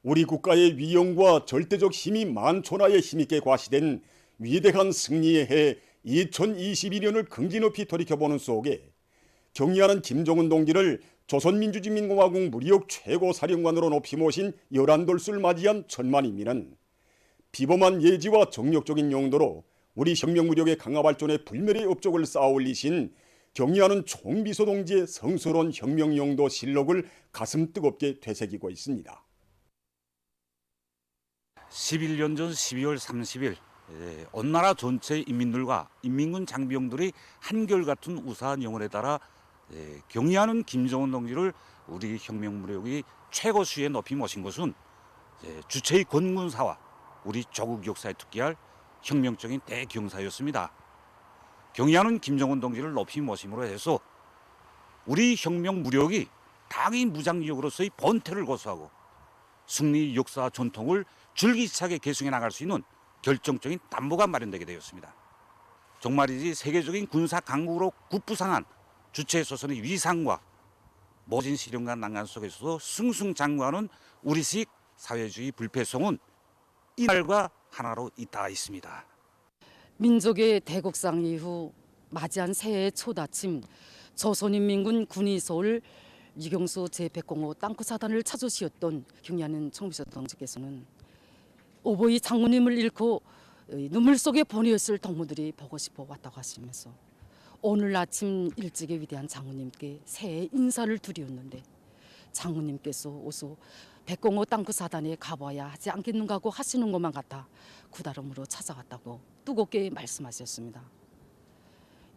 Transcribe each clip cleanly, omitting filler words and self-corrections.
우리 국가의 위엄과 절대적 힘이 만천하에 힘있게 과시된 위대한 승리의 해 2022년을 긍지 높이 돌이켜보는 속에 경의하는 김정은 동지를 조선민주주의인민공화국 무력 최고사령관으로 높이 모신 열한돌수를 맞이한 천만인민은 비범한 예지와 정력적인 용도로 우리 혁명무력의 강화 발전에 불멸의 업적을 쌓아올리신 경의하는 총비서 동지의 성스러운 혁명용도 실록을 가슴 뜨겁게 되새기고 있습니다. 11년 전 12월 30일 온 나라 전체 인민들과 인민군 장병들이 한결같은 우사한 영혼에 따라 경의하는 김정은 동지를 우리 혁명무력의 최고수위에 높이 모신 것은 주체의 권군사와 우리 조국 역사에 특기할 혁명적인 대경사였습니다. 경의하는 김정은 동지를 높이 모심으로 해서 우리 혁명무력이 당의 무장력으로서의 본태를 고수하고 승리 역사 전통을 줄기차게 계승해 나갈 수 있는 결정적인 담보가 마련되게 되었습니다. 정말이지 세계적인 군사 강국으로 급부상한 주체소선의 위상과 모진 시련과 난간 속에서도 승승장구하는 우리식 사회주의 불패성은 이날과 하나로 잇닿아 있습니다. 민족의 대국상 이후 맞이한 새해의 초다침 조선인민군 군의소를 유경수 제105 땅끝사단을 찾으시었던 경의하는 총비서 동지께서는 오보이 장모님을 잃고 눈물 속에 보내었을 동무들이 보고 싶어 왔다고 하시면서 오늘 아침 일찍에 위대한 장모님께 새해 인사를 드렸는데 장모님께서 어서 105 땅끝사단에 가봐야 하지 않겠는가고 하시는 것만 같아 구다름으로 찾아왔다고 뜨겁게 말씀하셨습니다.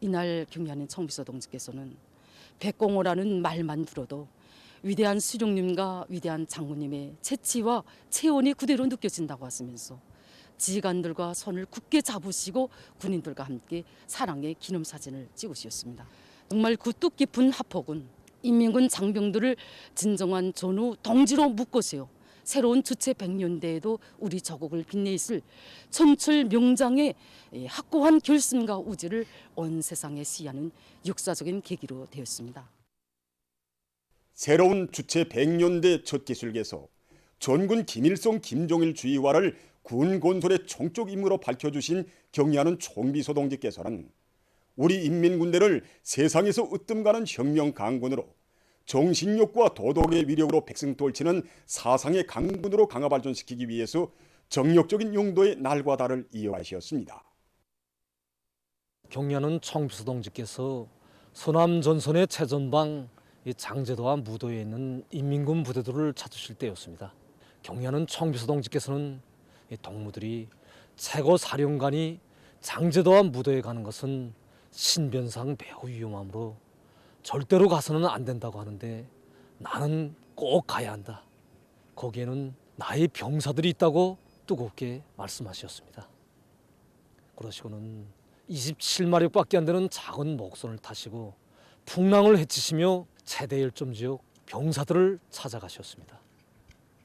이날 경의하는 총비서 동지께서는 105라는 말만 들어도 위대한 수령님과 위대한 장모님의 재치와 체온이 그대로 느껴진다고 하시면서 지휘관들과 손을 굳게 잡으시고 군인들과 함께 사랑의 기념사진을 찍으셨습니다. 정말 그 뜻깊은 합폭은 인민군 장병들을 진정한 전후 동지로 묶으세요. 새로운 주체 100년대에도 우리 조국을 빛내있을 천출 명장의 확고한 결심과 우지를 온 세상에 시하는 역사적인 계기로 되었습니다. 새로운 주체 100년대 첫 기술개서 전군 김일성 김종일 주의와를 군 건설의 총적 임무로 밝혀주신 경의하는 총비서 동지께서는 우리 인민군대를 세상에서 으뜸가는 혁명 강군으로 정신력과 도덕의 위력으로 백성 돌치는 사상의 강군으로 강화 발전시키기 위해서 정력적인 용도의 날과 달을 이어가셨습니다. 경의하는 총비서 동지께서 서남 전선의 최전방 장제도와 무도에 있는 인민군 부대들을 찾으실 때였습니다. 경의하는 총비서 동지께서는 동무들이 최고 사령관이 장제도와 무도에 가는 것은 신변상 매우 위험하므로 절대로 가서는 안 된다고 하는데 나는 꼭 가야 한다. 거기에는 나의 병사들이 있다고 뜨겁게 말씀하셨습니다. 그러시고는 27마력밖에 안 되는 작은 목선을 타시고 풍랑을 헤치시며 최대 열점 지역 병사들을 찾아가셨습니다.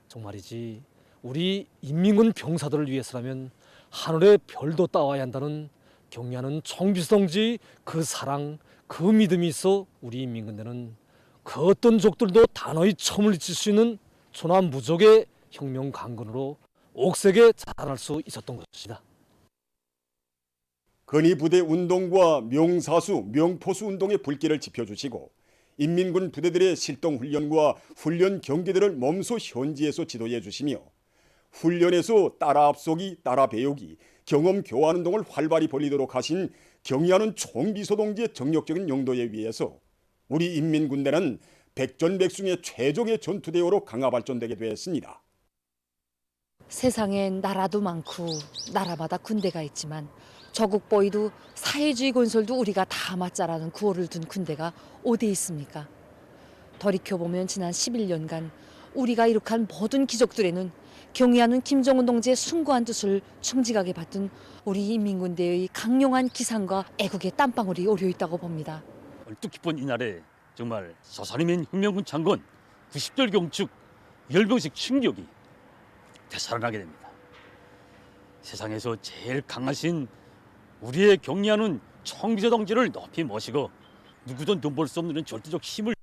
정말이지 우리 인민군 병사들을 위해서라면 하늘의 별도 따와야 한다는 경의하는 총비서 동지 그 사랑, 그 믿음이 있어 우리 인민군대는 그 어떤 적들도 단호히 처음을 칠 수 있는 천하무적의 혁명 강군으로 옥색에 자랄 수 있었던 것입니다. 건의부대 운동과 명사수, 명포수 운동의 불길을 지펴주시고 인민군 부대들의 실동훈련과 훈련 경기들을 몸소 현지에서 지도해 주시며 훈련에서 따라 앞서기, 따라 배우기, 경험 교환 운동을 활발히 벌이도록 하신 경의하는 총비서 동지의 정력적인 용도에 의해서 우리 인민군대는 백전백승의 최종의 전투대우로 강화 발전되게 되었습니다. 세상엔 나라도 많고 나라마다 군대가 있지만 조국 보이도 사회주의 건설도 우리가 다 맞자라는 구호를 둔 군대가 어디 있습니까? 돌이켜보면 지난 11년간 우리가 이룩한 모든 기적들에는 경의하는 김정은 동지의 숭고한 뜻을 충직하게 받든 우리 인민군대의 강력한 기상과 애국의 땀방울이 오려있다고 봅니다. 뜻깊은 이날에 정말 조선인민 혁명군 창건 90돌 경축 열병식 충격이 되살아나게 됩니다. 세상에서 제일 강하신 우리의 경의하는 총비서 동지를 높이 모시고 누구도 넘볼 수 없는 절대적 힘을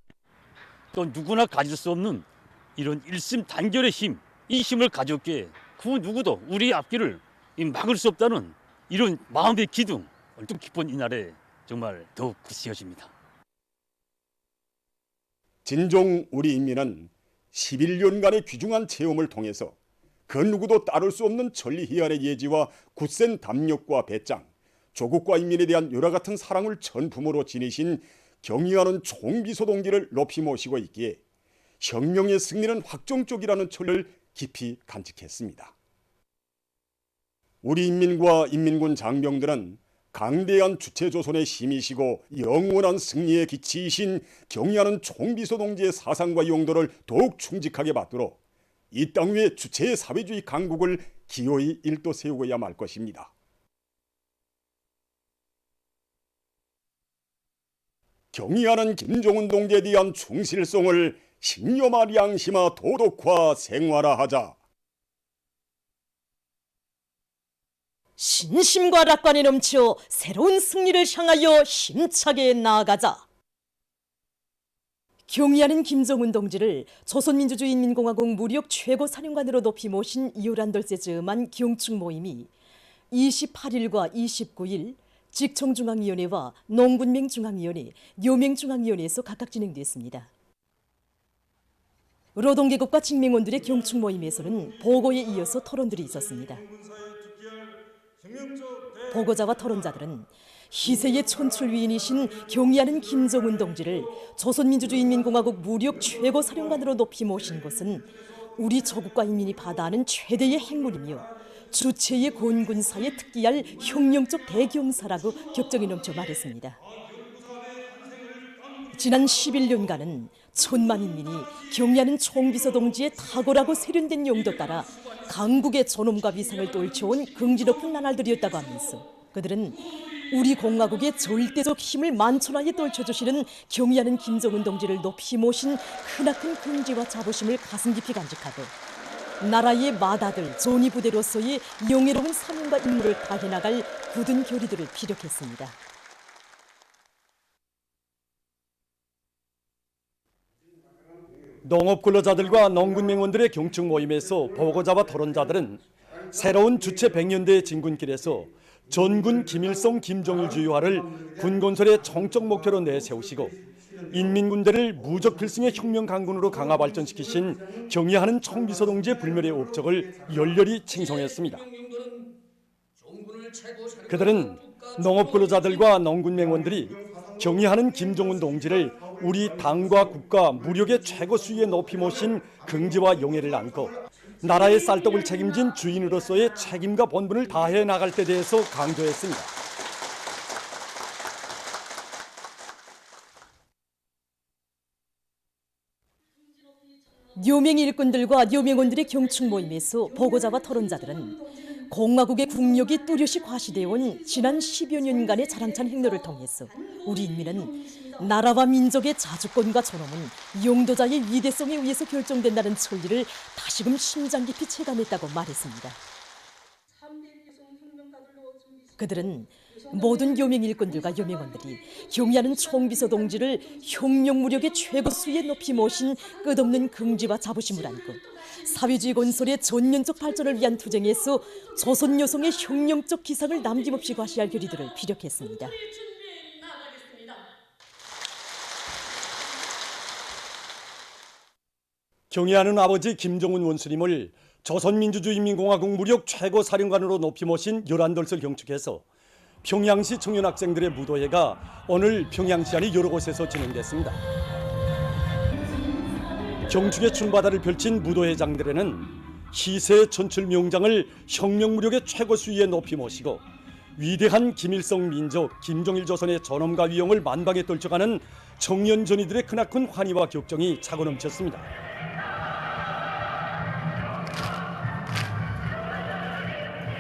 또 누구나 가질 수 없는 이런 일심단결의 힘, 이 힘을 가졌기에 그 누구도 우리 앞길을 막을 수 없다는 이런 마음의 기둥, 얼뚝 깊은 이날에 정말 더욱 굳세어집니다. 진종 우리 인민은 11년간의 귀중한 체험을 통해서 그 누구도 따를 수 없는 천리희한의 예지와 굳센 담력과 배짱, 조국과 인민에 대한 열화 같은 사랑을 전품으로 지니신 경의하는 총비서동지를 높이 모시고 있기에 혁명의 승리는 확정적이라는 철을 깊이 간직했습니다. 우리 인민과 인민군 장병들은 강대한 주체조선의 힘이시고 영원한 승리의 기치이신 경의하는 총비서동지의 사상과 용도를 더욱 충직하게 받들어 이 땅 위에 주체의 사회주의 강국을 기어이 일도세우고야 말 것입니다. 경의하는 김정은 동지에 대한 충실성을 신념아 양심아 도덕화 생활화하자. 신심과 낙관이 넘쳐 새로운 승리를 향하여 힘차게 나아가자. 경의하는 김정은 동지를 조선민주주의인민공화국 무력 최고사령관으로 높이 모신 요란돌세 즈음한 경축 모임이 28일과 29일 직청중앙위원회와 농군맹중앙위원회, 묘맹중앙위원회에서 각각 진행됐습니다. 노동계급과 직맹원들의 경축 모임에서는 보고에 이어서 토론들이 있었습니다. 보고자와 토론자들은 희세의 천출위인이신 경의하는 김정은 동지를 조선민주주의인민공화국 무력 최고사령관으로 높이 모신 것은 우리 조국과 인민이 받아하는 최대의 행운이며 주체의 권군사에 특기할 혁명적 대경사라고 격정이 넘쳐 말했습니다. 지난 11년간은 천만 인민이 경의하는 총비서 동지의 탁월하고 세련된 용도 따라 강국의 존엄과 위상을 떨쳐온 긍지 높은 나날들이었다고 하면서 그들은 우리 공화국의 절대적 힘을 만천하에 떨쳐주시는 경의하는 김정은 동지를 높이 모신 크나큰 긍지와 자부심을 가슴 깊이 간직하고 나라의 맏아들 존이 부대로서의 영예로운 사명과 임무를 다해나갈 굳은 결의들을 피력했습니다. 농업근로자들과 농군맹원들의 경축 모임에서 보고자와 토론자들은 새로운 주체 100년대의 진군길에서 전군 김일성 김정일 주의화를 군건설의 정적 목표로 내세우시고 인민군대를 무적 필승의 혁명 강군으로 강화 발전시키신 경의하는 총비서 동지의 불멸의 업적을 열렬히 칭송했습니다. 그들은 농업근로자들과 농군맹원들이 경의하는 김정은 동지를 우리 당과 국가 무력의 최고 수위에 높이 모신 긍지와 용예를 안고 나라의 쌀떡을 책임진 주인으로서의 책임과 본분을 다해 나갈 때 대해서 강조했습니다. 묘맹 일꾼들과 묘맹원들의 경축 모임에서 보고자와 토론자들은 공화국의 국력이 뚜렷이 과시되어 온 지난 10여 년간의 자랑찬 행로를 통해서 우리 인민은 나라와 민족의 자주권과 존엄은 용도자의 위대성에 의해서 결정된다는 천리를 다시금 심장 깊이 체감했다고 말했습니다. 그들은 모든 요맹 일꾼들과 요맹원들이 경의하는 총비서 동지를 혁명 무력의 최고 수위에 높이 모신 끝없는 긍지와 자부심을 안고 사회주의 건설의 전면적 발전을 위한 투쟁에서 조선 여성의 혁명적 기상을 남김없이 과시할 결의들을 피력했습니다. 경의하는 아버지 김정은 원수님을 조선민주주의인민공화국 무력 최고사령관으로 높이 모신 열한돌설 경축해서 평양시 청년학생들의 무도회가 오늘 평양시 안의 여러 곳에서 진행됐습니다. 경축의 춘바다를 펼친 무도회장들에는 희세의 천출 명장을 혁명 무력의 최고 수위에 높이 모시고 위대한 김일성 민족, 김정일 조선의 존엄과 위용을 만방에 떨쳐가는 청년 전이들의 크나큰 환희와 격정이 차고 넘쳤습니다.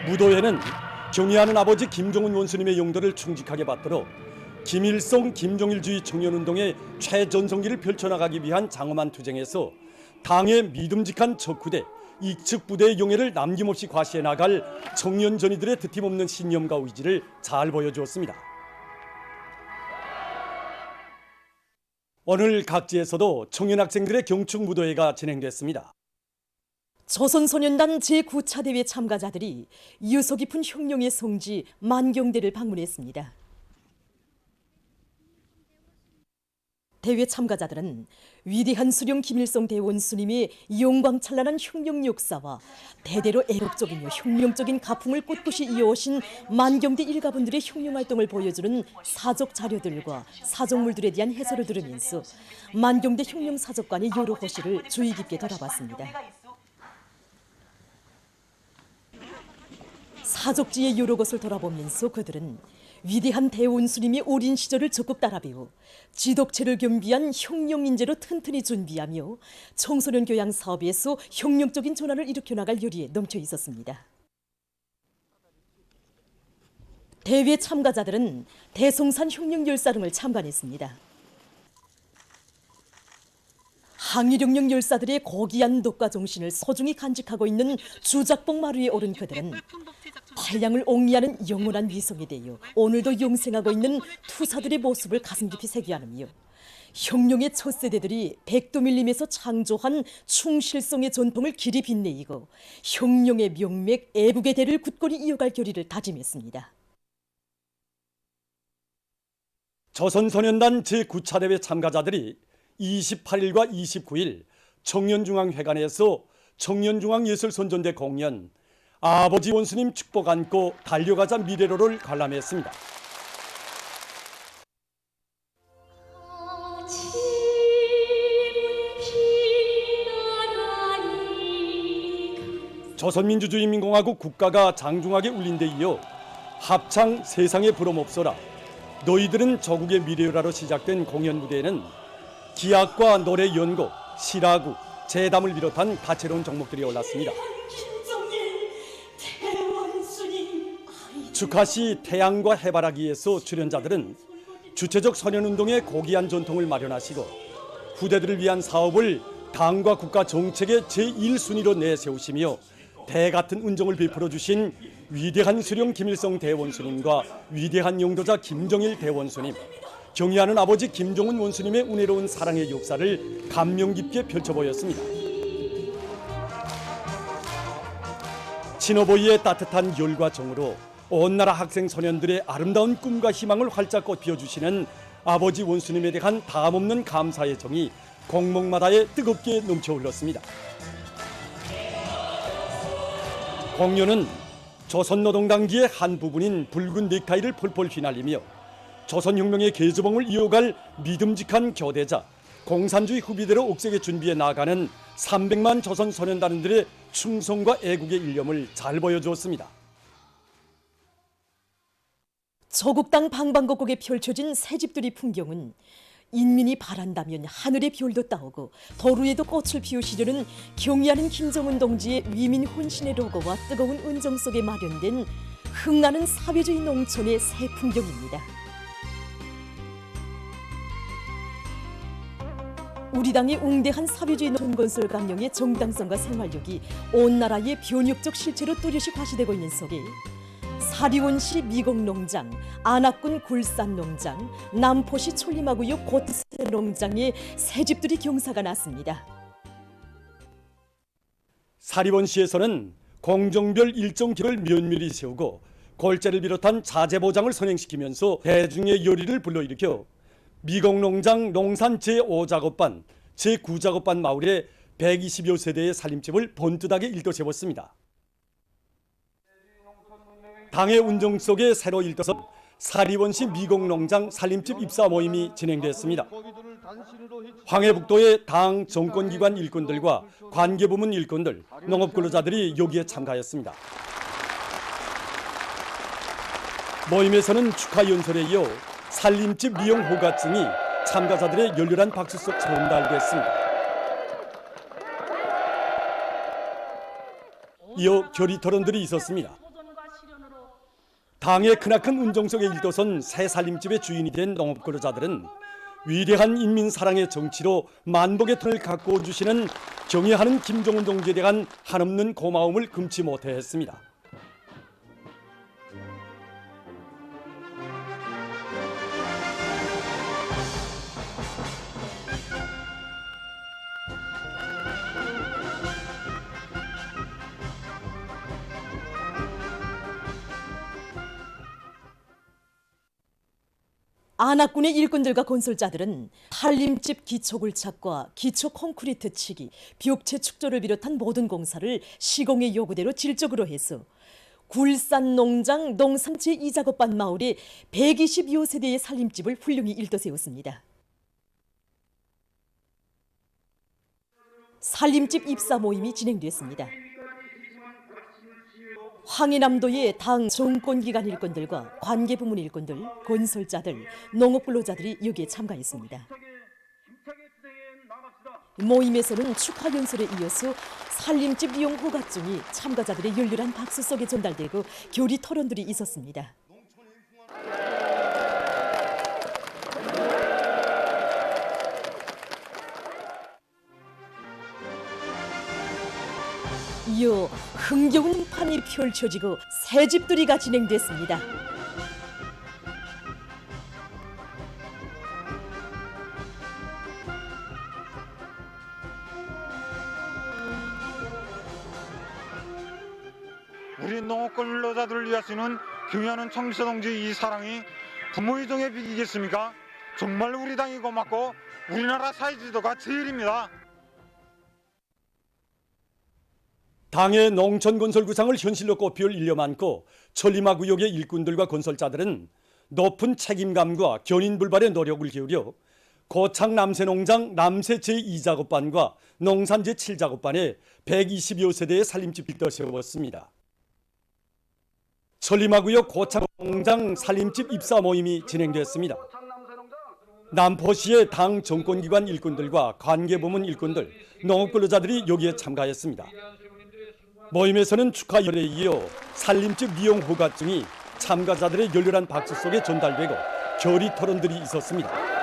무도회는 경의하는 아버지 김정은 원수님의 용도를 충직하게 받들어 김일성 김정일주의 청년운동의 최전성기를 펼쳐나가기 위한 장엄한 투쟁에서 당의 믿음직한 척후대, 익측부대의 용예를 남김없이 과시해 나갈 청년 전이들의 드팀없는 신념과 의지를 잘 보여주었습니다. 오늘 각지에서도 청년 학생들의 경축 무도회가 진행됐습니다. 조선소년단 제9차 대회 참가자들이 유서 깊은 흉룡의 성지 만경대를 방문했습니다. 대회 참가자들은 위대한 수령 김일성 대원수님의 영광찬란한 흉룡 역사와 대대로 애국적이며 흉룡적인 가풍을 꿋꿋이 이어오신 만경대 일가분들의 흉룡 활동을 보여주는 사적 자료들과 사적물들에 대한 해설을 들으면서 만경대 흉룡 사적관의 여러 호시를 주의 깊게 돌아봤습니다. 사적지의 여러 것을 돌아보면서 그들은 위대한 대원수님의 어린 시절을 적극 따라 배워 지덕체를 겸비한 흉룡 인재로 튼튼히 준비하며 청소년 교양 사업에서 혁명적인 전환을 일으켜 나갈 열의에 넘쳐 있었습니다. 대회 참가자들은 대성산 흉룡 열사릉을 참관했습니다. 항일혁명 열사들의 고귀한 덕과 정신을 소중히 간직하고 있는 주작봉 마루에 오른 그들은 태양을 옹이하는 영원한 위성에 대해 오늘도 영생하고 있는 투사들의 모습을 가슴 깊이 새겨하며 혁명의 첫 세대들이 백도밀림에서 창조한 충실성의 전통을 길이 빛내이고 혁명의 명맥 애국의 대를 굳건히 이어갈 결의를 다짐했습니다. 조선소년단 제9차 대회 참가자들이 28일과 29일 청년중앙회관에서 청년중앙예술선전대 공연 아버지 원수님 축복 안고 달려가자 미래로를 관람했습니다. 조선민주주의인민공화국 국가가 장중하게 울린 데 이어 합창 세상에 부름없어라 너희들은 조국의 미래요라로 시작된 공연 무대에는 기악과 노래 연곡, 시라구, 재담을 비롯한 다채로운 종목들이 올랐습니다. 축하시 태양과 해바라기에서 출연자들은 주체적 선연운동의 고귀한 전통을 마련하시고 후대들을 위한 사업을 당과 국가 정책의 제1순위로 내세우시며 대같은 은정을 베풀어 주신 위대한 수령 김일성 대원수님과 위대한 영도자 김정일 대원수님, 경의하는 아버지 김종은 원수님의 은혜로운 사랑의 역사를 감명 깊게 펼쳐 보였습니다. 친어버이의 따뜻한 열과 정으로 온 나라 학생 소년들의 아름다운 꿈과 희망을 활짝 꽃피워주시는 아버지 원수님에 대한 다함없는 감사의 정이 공목마다에 뜨겁게 넘쳐 흘렀습니다. 공연은 조선노동당기의 한 부분인 붉은 넥타이를 폴폴 휘날리며 조선혁명의 계주봉을 이어갈 믿음직한 교대자, 공산주의 후비대로 옥색에 준비해 나아가는 300만 조선 소년단원들의 충성과 애국의 일념을 잘 보여주었습니다. 조국 땅 방방곡곡에 펼쳐진 새집들이 풍경은 인민이 바란다면 하늘의 별도 따오고 도루에도 꽃을 피우시려는 경의하는 김정은 동지의 위민 혼신의 로고와 뜨거운 은정 속에 마련된 흥나는 사회주의 농촌의 새 풍경입니다. 우리 당의 웅대한 사회주의 농촌 건설 강령의 정당성과 생활력이 온 나라의 변혁적 실체로 뚜렷이 과시되고 있는 속에 사리원시 미곡농장, 안악군 굴산농장, 남포시 촐림하구역 고트세농장에 새집들이 경사가 났습니다. 사리원시에서는 공정별 일정 기록을 면밀히 세우고 골재를 비롯한 자재 보장을 선행시키면서 대중의 열의를 불러일으켜 미곡농장 농산 제5작업반, 제9작업반 마을에 120여 세대의 살림집을 번듯하게 일떠세웠습니다. 당의 운정 속에 새로 일떠선 사리원시 미곡농장 살림집 입사 모임이 진행됐습니다. 황해북도의 당 정권기관 일꾼들과 관계부문 일꾼들, 농업근로자들이 여기에 참가했습니다. 모임에서는 축하 연설에 이어 살림집 미용 호가증이 참가자들의 열렬한 박수 속 전달됐습니다. 이어 결의 토론들이 있었습니다. 당의 크나큰 운정 속에 일도선 새 살림집의 주인이 된 농업근로자들은 위대한 인민사랑의 정치로 만복의 턴을 가꾸어 주시는 경의하는 김정은 동지에 대한 한없는 고마움을 금치 못해 했습니다. 안악군의 일꾼들과 건설자들은 한림집 기초굴착과 기초 콘크리트 치기, 벽체 축조를 비롯한 모든 공사를 시공의 요구대로 질적으로 해서 굴산농장 농산 제2작업반 마을에 120여 세대의 살림집을 훌륭히 일떠세웠습니다. 살림집 입사 모임이 진행됐습니다. 황해남도의 당 정권기관 일꾼들과 관계부문 일꾼들, 건설자들, 농업근로자들이 여기에 참가했습니다. 모임에서는 축하 연설에 이어서 살림집 이용 허가증이 참가자들의 열렬한 박수 속에 전달되고 교리 토론들이 있었습니다. 이어 흥겨운 판이 펼쳐지고 새집들이가 진행됐습니다. 우리 농업권 근로자들을 위하시는 경의하는 청비서 동지 이 사랑이 부모의 정에 비기겠습니까? 정말 우리 당이 고맙고 우리나라 사회주의도가 제일입니다. 당의 농촌건설구상을 현실로 꽃피울 일념 안고 천리마 구역의 일꾼들과 건설자들은 높은 책임감과 견인불발의 노력을 기울여 고창 남새농장 남새 제2작업반과 농산 제7작업반에 120여 세대의 살림집을 떠세웠습니다. 천리마구역 고창농장 살림집 입사 모임이 진행됐습니다. 남포시의 당 정권기관 일꾼들과 관계부문 일꾼들, 농업근로자들이 여기에 참가했습니다. 모임에서는 축하 열에 이어 살림집 이용 허가증이 참가자들의 열렬한 박수 속에 전달되고 결의 토론들이 있었습니다.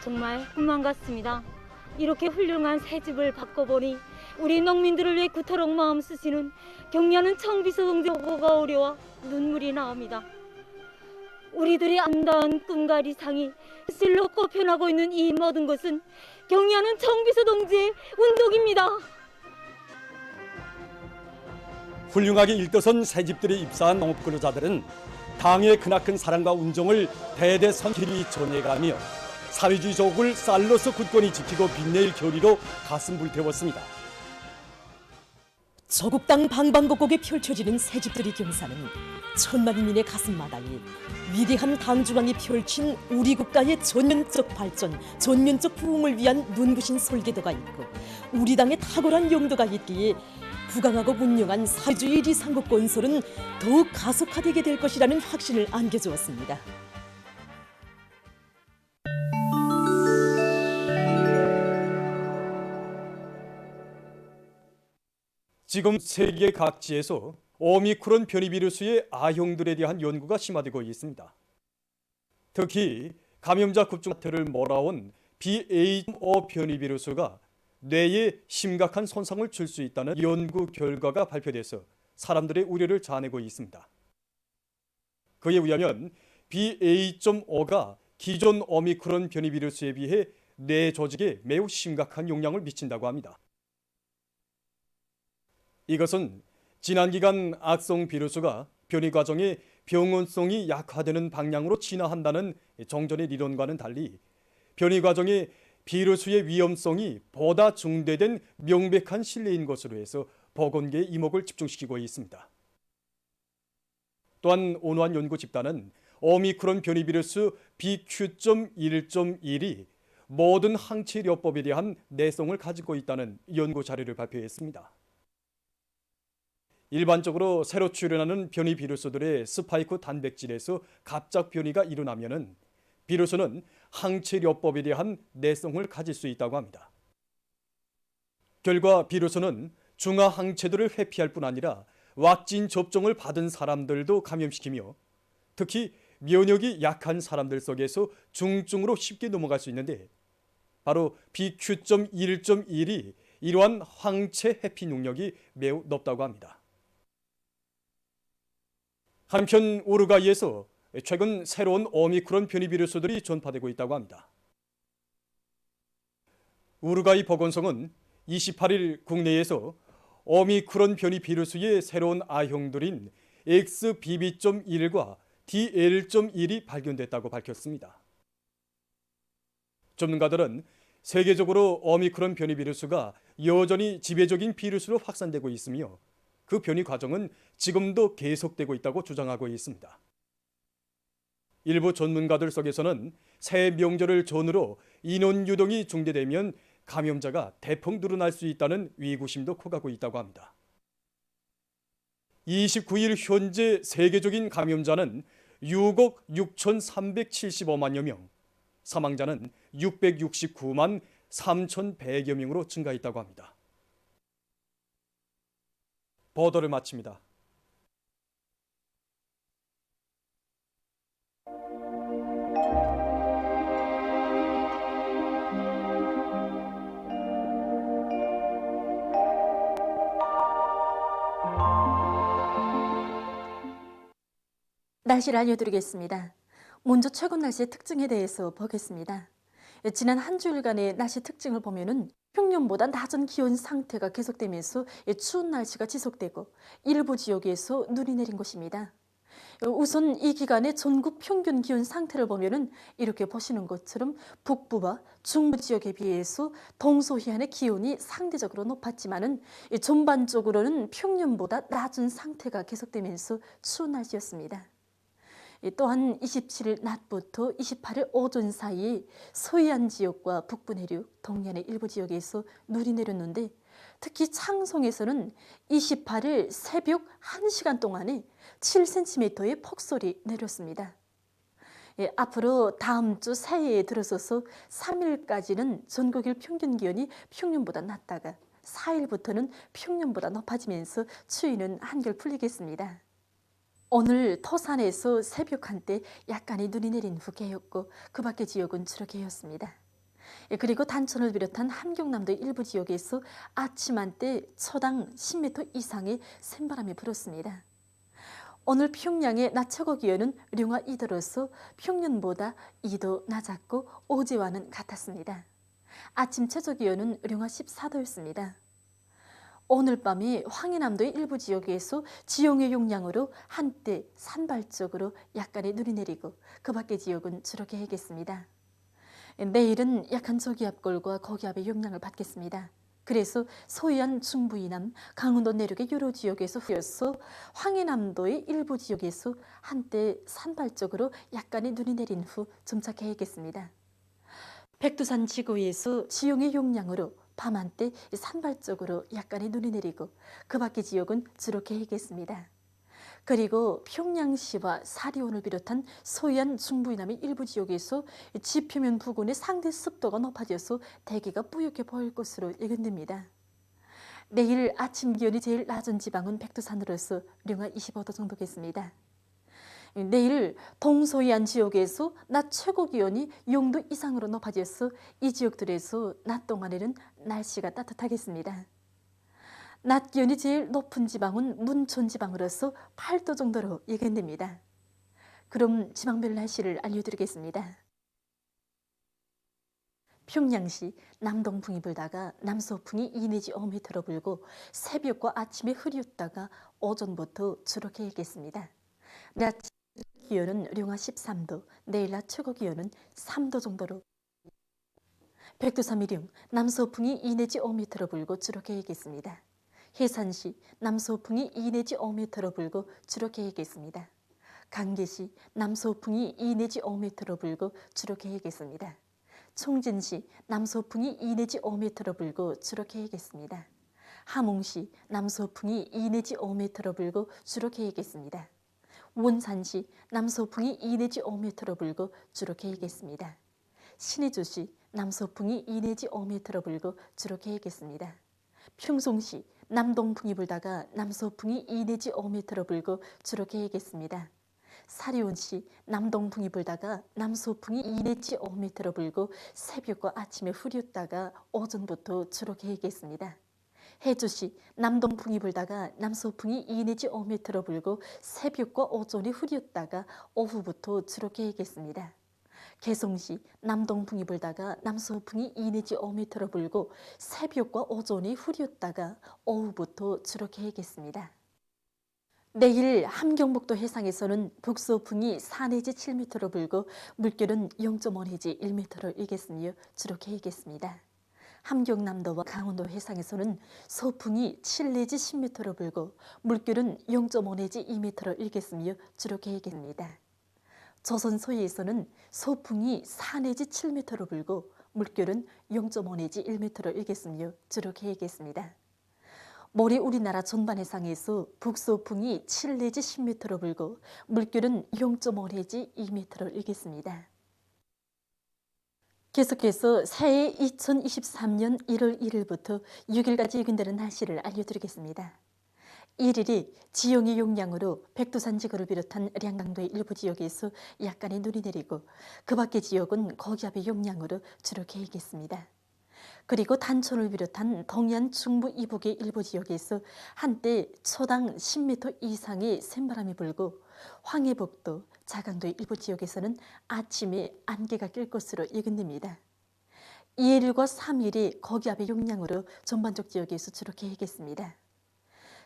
정말 꿈만 같습니다. 이렇게 훌륭한 새 집을 바꿔보니 우리 농민들을 위해 구토록 마음 쓰시는 경리하는 청비서 동지 보고가 어려워 눈물이 나옵니다. 우리들의 아름다운 꿈과 이상이 실로 꽃펴나고 있는 이 모든 것은 경리하는 청비서 동지의 운동입니다. 훌륭하게 일떠선 새집들에 입사한 농업근로자들은 당의 크나큰 사랑과 운정을 대대선길이 전해가며 사회주의 조국을 쌀로서 굳건히 지키고 빛낼 결의로 가슴 불태웠습니다. 조국당 방방곡곡에 펼쳐지는 새집들의 경사는 천만 인민의 가슴마다에 위대한 당중앙이 펼친 우리 국가의 전면적 발전, 전면적 부흥을 위한 눈부신 설계도가 있고 우리 당의 탁월한 용도가 있기에 부강하고 문명한 사회주의 리상국 건설은 더욱 가속화되게 될 것이라는 확신을 안겨주었습니다. 지금 세계 각지에서 오미크론 변이 비루스의 아형들에 대한 연구가 심화되고 있습니다. 특히 감염자 급증 사태를 몰아온 BA.5 변이 비루스가 뇌에 심각한 손상을 줄 수 있다는 연구 결과가 발표돼서 사람들의 우려를 자아내고 있습니다. 그에 의하면 BA.5가 기존 오미크론 변이 비루스에 비해 뇌 조직에 매우 심각한 영향을 미친다고 합니다. 이것은 지난 기간 악성 비루스가 변이 과정에 병원성이 약화되는 방향으로 진화한다는 정전의 리론과는 달리 변이 과정에 비루스의 위험성이 보다 중대된 명백한 신뢰인 것으로 해서 보건계의 이목을 집중시키고 있습니다. 또한 온화한 연구 집단은 오미크론 변이 비루스 BQ.1.1이 모든 항체료법에 대한 내성을 가지고 있다는 연구 자료를 발표했습니다. 일반적으로 새로 출현하는 변이 비루스들의 스파이크 단백질에서 갑작 변이가 일어나면은 비루스는 항체료법에 대한 내성을 가질 수 있다고 합니다. 결과 비루스는 중화 항체들을 회피할 뿐 아니라 왁신 접종을 받은 사람들도 감염시키며 특히 면역이 약한 사람들 속에서 중증으로 쉽게 넘어갈 수 있는데 바로 BQ.1.1이 이러한 황체 해피 능력이 매우 높다고 합니다. 한편 우루과이에서 최근 새로운 오미크론 변이 비루스들이 전파되고 있다고 합니다. 우루과이 보건성은 28일 국내에서 오미크론 변이 비루스의 새로운 아형들인 XBB.1과 DL.1이 발견됐다고 밝혔습니다. 전문가들은 세계적으로 오미크론 변이 비루스가 여전히 지배적인 비루스로 확산되고 있으며 그 변이 과정은 지금도 계속되고 있다고 주장하고 있습니다. 일부 전문가들 속에서는 새 명절을 전후로 인원 유동이 중대되면 감염자가 대폭 늘어날 수 있다는 위구심도 커가고 있다고 합니다. 29일 현재 세계적인 감염자는 6억 6,375만여 명, 사망자는 669만 3,100여 명으로 증가했다고 합니다. 보도를 마칩니다. 날씨를 알려드리겠습니다. 먼저 최근 날씨의 특징에 대해서 보겠습니다. 지난 한 주일간의 날씨 특징을 보면은 평년보다 낮은 기온 상태가 계속되면서 추운 날씨가 지속되고 일부 지역에서 눈이 내린 것입니다. 우선 이 기간의 전국 평균 기온 상태를 보면은 이렇게 보시는 것처럼 북부와 중부 지역에 비해서 동서해안의 기온이 상대적으로 높았지만은 전반적으로는 평년보다 낮은 상태가 계속되면서 추운 날씨였습니다. 또한 27일 낮부터 28일 오전 사이에 서해안 지역과 북부 내륙, 동해안의 일부 지역에서 눈이 내렸는데 특히 창송에서는 28일 새벽 1시간 동안에 7cm의 폭설이 내렸습니다. 앞으로 다음 주 새해에 들어서서 3일까지는 전국일 평균 기온이 평년보다 낮다가 4일부터는 평년보다 높아지면서 추위는 한결 풀리겠습니다. 오늘 토산에서 새벽 한때 약간의 눈이 내린 후 개였고 그 밖의 지역은 주로 개였습니다. 그리고 단천을 비롯한 함경남도 일부 지역에서 아침 한때 초당 10m 이상의 샘바람이 불었습니다. 오늘 평양의 낮 최고 기온은 령화 2도로서 평년보다 2도 낮았고 어제와는 같았습니다. 아침 최저 기온은 령화 14도였습니다. 오늘 밤에 황해남도의 일부 지역에서 지형의 용량으로 한때 산발적으로 약간의 눈이 내리고 그 밖의 지역은 주로 개겠습니다. 내일은 약한 저기압골과 고기압의 영향을 받겠습니다. 그래서 서해안 중부 이남, 강원도 내륙의 여러 지역에서 후여서 황해남도의 일부 지역에서 한때 산발적으로 약간의 눈이 내린 후 점차 개겠습니다. 백두산 지구에서 지형의 용량으로 밤 한때 산발적으로 약간의 눈이 내리고 그 밖의 지역은 주로 개겠습니다. 그리고 평양시와 사리온을 비롯한 서해안 중부 이남의 일부 지역에서 지표면 부근의 상대 습도가 높아져서 대기가 뿌옇게 보일 것으로 예견됩니다. 내일 아침 기온이 제일 낮은 지방은 백두산으로서 령화 25도 정도겠습니다. 내일 동서해안 지역에서 낮 최고 기온이 0도 이상으로 높아져서 이 지역들에서 낮 동안에는 날씨가 따뜻하겠습니다. 낮 기온이 제일 높은 지방은 문천 지방으로서 8도 정도로 예견됩니다. 그럼 지방별 날씨를 알려드리겠습니다. 평양시 남동풍이 불다가 남서풍이 2 내지 5m로 불고 새벽과 아침에 흐렸다가 오전부터 주로 개겠습니다. 낮 기온은 령화 13도, 내일 낮 최고 기온은 3도 정도로. 백두산 미령 남서풍이 2 내지 5m로 불고 주로 개겠습니다. 해산시 남서풍이 2 내지 5m로 불고 주로 개겠습니다. 강계시 남서풍이 2 내지 5m로 불고 주로 개겠습니다. 총진시 남서풍이 2 내지 5m로 불고 주로 개겠습니다. 함흥시 남서풍이 2 내지 5m로 불고 주로 개겠습니다. 원산시 남서풍이 2 내지 5m로 불고 주로 개겠습니다. 신의주시 남서풍이 2 내지 5m로 불고 주로 개겠습니다. 평송시 남동풍이 불다가 남서풍이 2 내지 5m로 불고 주로 개겠습니다. 사리온시 남동풍이 불다가 남서풍이 2 내지 5m로 불고 새벽과 아침에 흐렸다가 오전부터 주로 개겠습니다. 해주시 남동풍이 불다가 남서풍이 2 내지 5m로 불고 새벽과 오전이 흐렸다가 오후부터 주로 개겠습니다. 개성시 남동풍이 불다가 남서풍이 2 내지 5m로 불고 새벽과 오전이 흐렸다가 오후부터 주로 개겠습니다. 내일 함경북도 해상에서는 북서풍이 4 내지 7m로 불고 물결은 0.5 내지 1m로 일겠으며 주로 개겠습니다. 함경남도와 강원도 해상에서는 서풍이 7 내지 10m로 불고 물결은 0.5 내지 2m로 일겠으며 주로 개겠습니다. 조선 서해에서는 서풍이 4 내지 7m로 불고 물결은 0.5 내지 1m로 일겠으며 주로 개겠습니다. 모레 우리나라 전반 해상에서 북서풍이 7 내지 10m로 불고 물결은 0.5 내지 2m로 일겠습니다. 계속해서 새해 2023년 1월 1일부터 6일까지 예견되는 날씨를 알려드리겠습니다. 1일이 지형의 용량으로 백두산 지구를 비롯한 량강도의 일부 지역에서 약간의 눈이 내리고 그 밖의 지역은 고기압의 용량으로 주로 개겠습니다. 그리고 단촌을 비롯한 동해안 중부 이북의 일부 지역에서 한때 초당 10m 이상의 샘바람이 불고 황해북도, 자강도의 일부 지역에서는 아침에 안개가 낄 것으로 예견됩니다. 2일과 3일이 고기압의 용량으로 전반적 지역에서 주로 개겠습니다.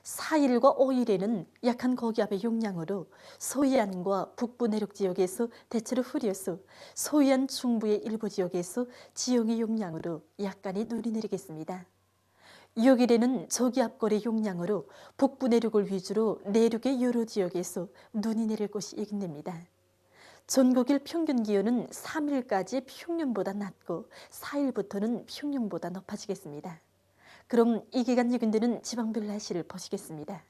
4일과 5일에는 약한 고기압의 용량으로 서해안과 북부 내륙 지역에서 대체로 흐려서 서해안 중부의 일부 지역에서 지형의 용량으로 약간의 눈이 내리겠습니다. 6일에는 저기압골의 용량으로 북부 내륙을 위주로 내륙의 여러 지역에서 눈이 내릴 것이 예견됩니다. 전국일 평균 기온은 3일까지 평년보다 낮고 4일부터는 평년보다 높아지겠습니다. 그럼 이 기간 예견되는 지방별 날씨를 보시겠습니다.